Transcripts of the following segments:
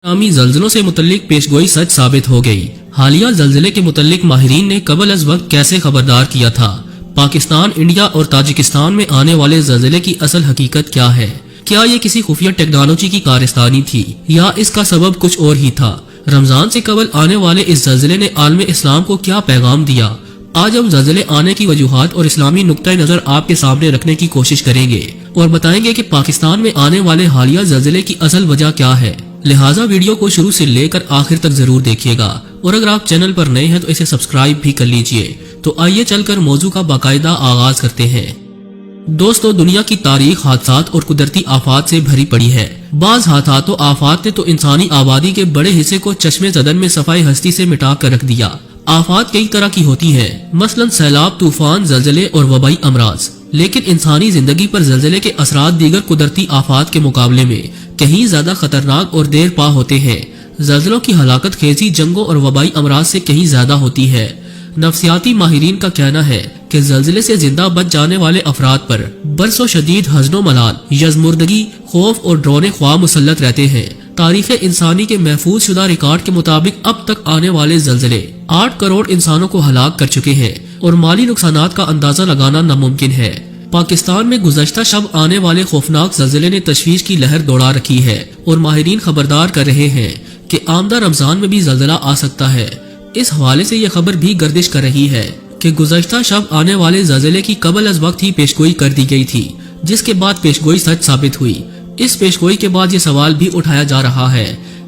नामी जल्जलों से मुतल्लिक पेशगोई सच साबित हो गई। हालिया जल्जले के मुतल्लिक माहिरीन ने कबल अज वक्त कैसे खबरदार किया था। पाकिस्तान, इंडिया और ताजिकिस्तान में आने वाले जल्जले की असल हकीकत क्या है? क्या ये किसी खुफिया टेक्नोलॉजी की कारस्तानी थी या इसका सबब कुछ और ही था? रमजान से कबल आने वाले इस जल्जले ने आलम इस्लाम को क्या पैगाम दिया? आज हम जल्जले आने की वजूहात और इस्लामी नुक्ता नजर आपके सामने रखने की कोशिश करेंगे और बताएंगे कि पाकिस्तान में आने वाले हालिया जल्जले की असल वजह क्या है। लिहाजा वीडियो को शुरू से लेकर आखिर तक जरूर देखिएगा और अगर आप चैनल पर नए हैं तो इसे सब्सक्राइब भी कर लीजिए। तो आइए चलकर मौजू का बाकायदा आगाज करते हैं। दोस्तों, दुनिया की तारीख हादसात और कुदरती आफात से भरी पड़ी है। बाज हादसात और आफात ने तो इंसानी आबादी के बड़े हिस्से को चश्मे ज़दन में सफाई हस्ती से मिटा कर रख दिया। आफात कई तरह की होती हैं, मसलन सैलाब, तूफान, जल्जले और वबाई अमराज। लेकिन इंसानी जिंदगी पर जल्जले के असरात दीगर कुदरती आफात के मुकाबले में कहीं ज्यादा खतरनाक और देर पा होते हैं। जल्जलों की हलाकत खेजी जंगों और वबाई अमराज से कहीं ज्यादा होती है। नफ्सियाती माहिरीन का कहना है कि जल्जले से जिंदा बच जाने वाले अफराद पर बरसों शदीद हज़्नो मलाल, यज़मुर्दगी, खौफ और ड्रोने ख्वाब मुसल्लत रहते हैं। तारीख इंसानी के महफूज शुदा रिकॉर्ड के मुताबिक अब तक आने वाले जल्जले 8 करोड़ इंसानों को हलाक कर चुके हैं और माली नुकसानात का अंदाजा लगाना नामुमकिन है। पाकिस्तान में गुज़श्ता शब आने वाले खौफनाक जल्जले ने तशवीश की लहर दौड़ा रखी है और माहिरीन खबरदार कर रहे हैं कि आमदा रमजान में भी जल्जला आ सकता है। इस हवाले से यह खबर भी गर्दिश कर रही है कि गुज़श्ता शब आने वाले जल्जले की कबल अज वक्त ही पेशगोई कर दी गई थी, जिसके बाद पेशगोई सच साबित हुई। इस पेशगोई के बाद ये सवाल भी उठाया जा रहा है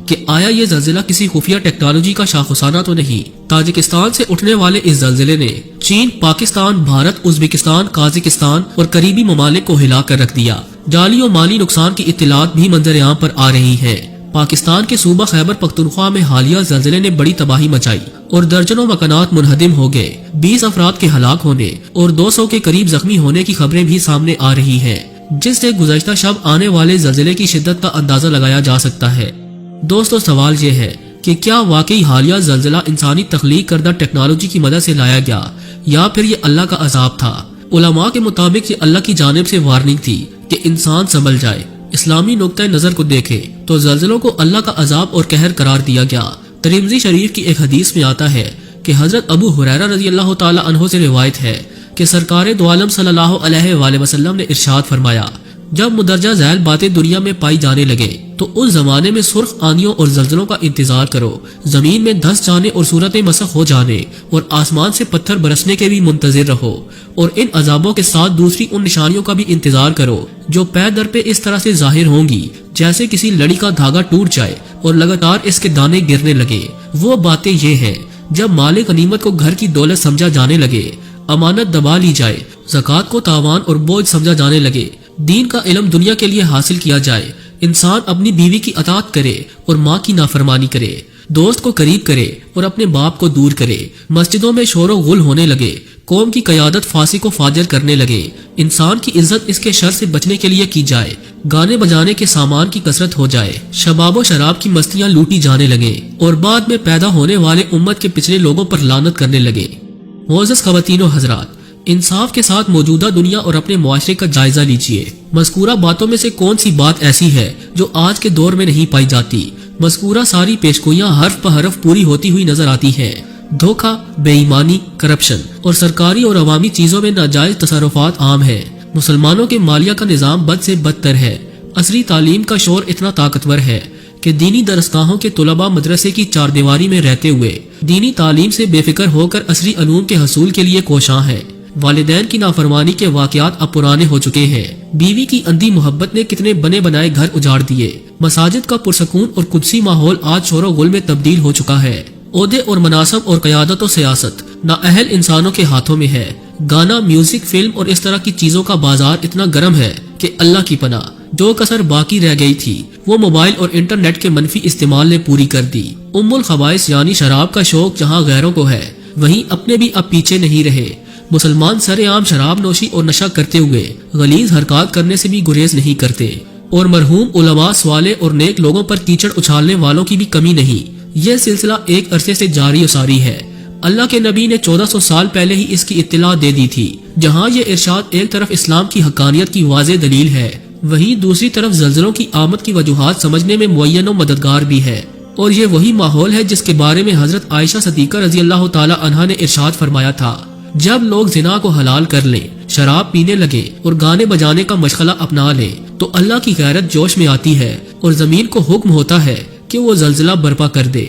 कि आया ये जल्जला किसी खुफिया टेक्नोलॉजी का शाखुसाना तो नहीं? ताजिकिस्तान से उठने वाले इस जल्जले ने चीन, पाकिस्तान, भारत, उज्बेकिस्तान, काजिकिस्तान और करीबी ममालिक को हिला कर रख दिया। जाली और माली नुकसान की इत्तलात भी मंजर-ए-आम पर आ रही है। पाकिस्तान के सूबा खैबर पख्तूनख्वा में हालिया जल्जले ने बड़ी तबाही मचाई और दर्जनों मकानात मुनहदिम हो गए। 20 अफराद के हलाक होने और 200 के करीब जख्मी होने की खबरें भी सामने आ रही हैं, जिससे गुज़श्ता शब आने वाले जल्जले की शिद्दत का अंदाजा लगाया जा सकता है। दोस्तों, सवाल ये है कि क्या वाकई हालिया जल्जला इंसानी तख्लीक करदा टेक्नोलॉजी की मदद से लाया गया या फिर ये अल्लाह का अजाब था? उलमा के मुताबिक ये अल्लाह की जानिब से वार्निंग थी कि इंसान संभल जाए। इस्लामी नुक्ता नजर को देखे तो जल्जलों को अल्लाह का अजाब और कहर करार दिया गया। तिरमिज़ी शरीफ की एक हदीस में आता है कि हजरत अबू हुरैरा रज़ी अल्लाह ताला अन्हु से रिवायत है कि सरकार दो आलम सल्लल्लाहु अलैहि वसल्लम ने इरशाद फरमाया, जब मुदरजा झैल बातें दुनिया में पाई जाने लगे तो उस जमाने में सुर्ख आंधियों और जल्जलों का इंतजार करो, जमीन में धंस जाने और सूरतें मसख हो जाने और आसमान से पत्थर बरसने के भी मुंतजिर रहो और इन अजाबों के साथ दूसरी उन निशानियों का भी इंतजार करो जो पै दर पे इस तरह से जाहिर होंगी जैसे किसी लड़ी का धागा टूट जाए और लगातार इसके दाने गिरने लगे। वो बातें ये हैं जब माले गनीमत को घर की दौलत समझा जाने लगे, अमानत दबा ली जाए, ज़कात को तावान और बोझ समझा जाने लगे, दीन का इल्म दुनिया के लिए हासिल किया जाए, इंसान अपनी बीवी की अतात करे और माँ की नाफरमानी करे, दोस्त को करीब करे और अपने बाप को दूर करे, मस्जिदों में शोर गुल होने लगे, कौम की कयादत फासी को फाजर करने लगे, इंसान की इज्जत इसके शर से बचने के लिए की जाए, गाने बजाने के सामान की कसरत हो जाए, शबाब और शराब की मस्तियाँ लूटी जाने लगे और बाद में पैदा होने वाले उम्मत के पिछले लोगों पर लानत करने लगे। मोअज़्ज़ज़ ख़वातीन व हज़रात, इंसाफ के साथ मौजूदा दुनिया और अपने मुआशरे का जायजा लीजिए। मज़कूरा बातों में से कौन सी बात ऐसी है जो आज के दौर में नहीं पाई जाती? मज़कूरा सारी पेशगोइयां हर्फ प हर्फ पूरी होती हुई नजर आती है। धोखा, बेईमानी, करप्शन और सरकारी और अवामी चीजों में नाजायज तसर्रुफात आम है। मुसलमानों के मालिया का निजाम बद से बदतर है। असरी तालीम का शोर इतना ताकतवर है कि दीनी दरसगाहों के तुलबा मदरसे की चारदीवारी में रहते हुए दीनी तालीम से बेफिक्र होकर असरी अलूम के हसूल के लिए कोशां है। वालिदैन की नाफरमानी के वाकयात अब पुराने हो चुके हैं। बीवी की अंधी मोहब्बत ने कितने बने बनाए घर उजाड़ दिए। मसाजिद का पुरसकून और कुदसी माहौल आज शोरो गुल में तब्दील हो चुका है। ओहदे और मनासब और क़यादत और सियासत नाअहल इंसानों के हाथों में है। गाना, म्यूजिक, फिल्म और इस तरह की चीजों का बाजार इतना गर्म है कि अल्लाह की पनाह, जो कसर बाकी रह गई थी वो मोबाइल और इंटरनेट के मनफी इस्तेमाल ने पूरी कर दी। उम्मुल खबाइस यानी शराब का शौक जहाँ गैरों को है, वहीं अपने भी अब पीछे नहीं रहे। मुसलमान सरेआम शराब नोशी और नशा करते हुए गलीज हरकत करने से भी गुरेज नहीं करते और मरहूम उलमा, स्वाले और नेक लोगों पर कीचड़ उछालने वालों की भी कमी नहीं। यह सिलसिला एक अरसे से जारी सारी है। अल्लाह के नबी ने 1400 साल पहले ही इसकी इत्तला दे दी थी। जहाँ ये इरशाद एक तरफ इस्लाम की हकानियत की वाज़ेह दलील है, وہیں دوسری طرف زلزلوں کی آمد کی وجوہات سمجھنے میں معین و مددگار بھی ہے، اور یہ وہی ماحول ہے جس کے بارے میں حضرت عائشہ صدیقہ رضی اللہ تعالی عنہا نے ارشاد فرمایا تھا، جب لوگ زنا کو حلال کر لیں، شراب پینے لگے اور گانے بجانے کا مشغلہ اپنا لیں تو اللہ کی غیرت جوش میں آتی ہے اور زمین کو حکم ہوتا ہے کہ وہ زلزلہ برپا کر دے۔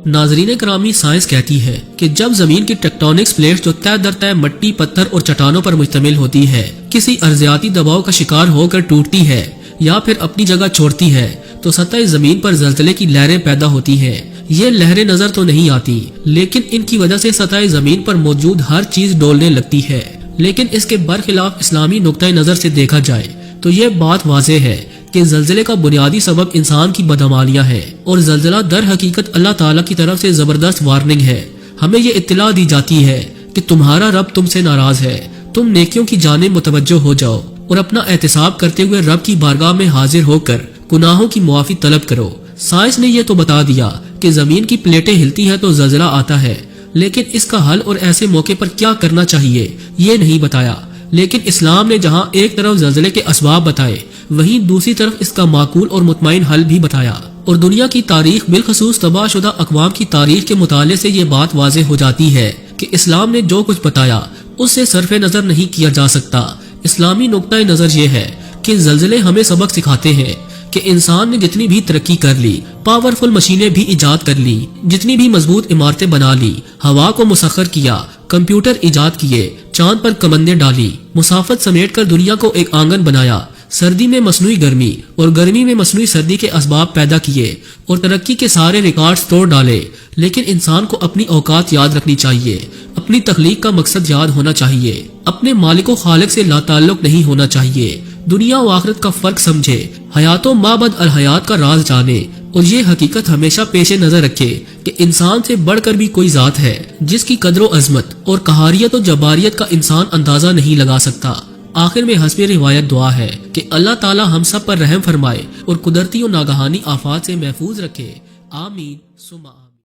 ناظرین کرامی، سائنس کہتی ہے کہ جب زمین کی ٹیکٹونکس پلیٹ جو طے در طے مٹی، پتھر اور چٹانوں پر مشتمل ہوتی ہے کسی ارضیاتی دباؤ کا شکار ہو کر ٹوٹتی ہے یا پھر اپنی جگہ چھوڑتی ہے تو سطح زمین پر زلزلے کی لہریں پیدا ہوتی ہیں۔ یہ لہریں نظر تو نہیں آتی، لیکن ان کی وجہ سے سطح زمین پر موجود ہر چیز ڈولنے لگتی ہے۔ لیکن اس کے برخلاف اسلامی نقطہ نظر سے دیکھا جائے تو یہ بات واضح ہے کہ زلزلے کا بنیادی سبب انسان کی بدعمالیاں ہے، اور زلزلہ در حقیقت اللہ تعالیٰ کی طرف سے زبردست وارننگ ہے۔ ہمیں یہ اطلاع دی جاتی ہے کہ تمہارا رب تم سے ناراض ہے، تم نیکیوں کی جانب متوجہ ہو جاؤ اور اپنا احتساب کرتے ہوئے رب کی بارگاہ میں حاضر ہو کر گناہوں کی معافی طلب کرو۔ سائنس نے یہ تو بتا دیا کہ زمین کی پلیٹیں ہلتی ہیں تو زلزلہ آتا ہے، لیکن اس کا حل اور ایسے موقع پر کیا کرنا چاہیے یہ نہیں بتایا۔ لیکن اسلام نے جہاں ایک طرف زلزلے کے اسباب بتائے، وہیں دوسری طرف اس کا معقول اور مطمئن حل بھی بتایا، اور دنیا کی تاریخ بالخصوص تباہ شدہ اقوام کی تاریخ کے مطالعے سے یہ بات واضح ہو جاتی ہے کہ اسلام نے جو کچھ بتایا اس سے صرف نظر نہیں کیا جا سکتا۔ اسلامی نقطہ نظر یہ ہے کہ زلزلے ہمیں سبق سکھاتے ہیں کہ انسان نے جتنی بھی ترقی کر لی، پاورفل مشینیں بھی ایجاد کر لی، جتنی بھی مضبوط عمارتیں بنا لی، ہوا کو مسخر کیا، کمپیوٹر ایجاد کیے، چاند پر کمندیں ڈالی، مسافت سمیٹ کر دنیا کو ایک آنگن بنایا، سردی میں مصنوعی گرمی اور گرمی میں مصنوعی سردی کے اسباب پیدا کیے اور ترقی کے سارے ریکارڈز توڑ ڈالے، لیکن انسان کو اپنی اوقات یاد رکھنی چاہیے، اپنی تخلیق کا مقصد یاد ہونا چاہیے، اپنے مالک و خالق سے لا تعلق نہیں ہونا چاہیے، دنیا و آخرت کا فرق سمجھے، حیات و ما بعد الحیات کا راز جانے، اور یہ حقیقت ہمیشہ پیش نظر رکھے کہ انسان سے بڑھ کر بھی کوئی ذات ہے جس کی قدر و عظمت اور قہاریت و جباریت کا انسان اندازہ نہیں لگا سکتا۔ آخر میں حسب روایت دعا ہے کہ اللہ تعالی ہم سب پر رحم فرمائے اور قدرتی و ناگہانی آفات سے محفوظ رکھے۔ آمین ثم آمین۔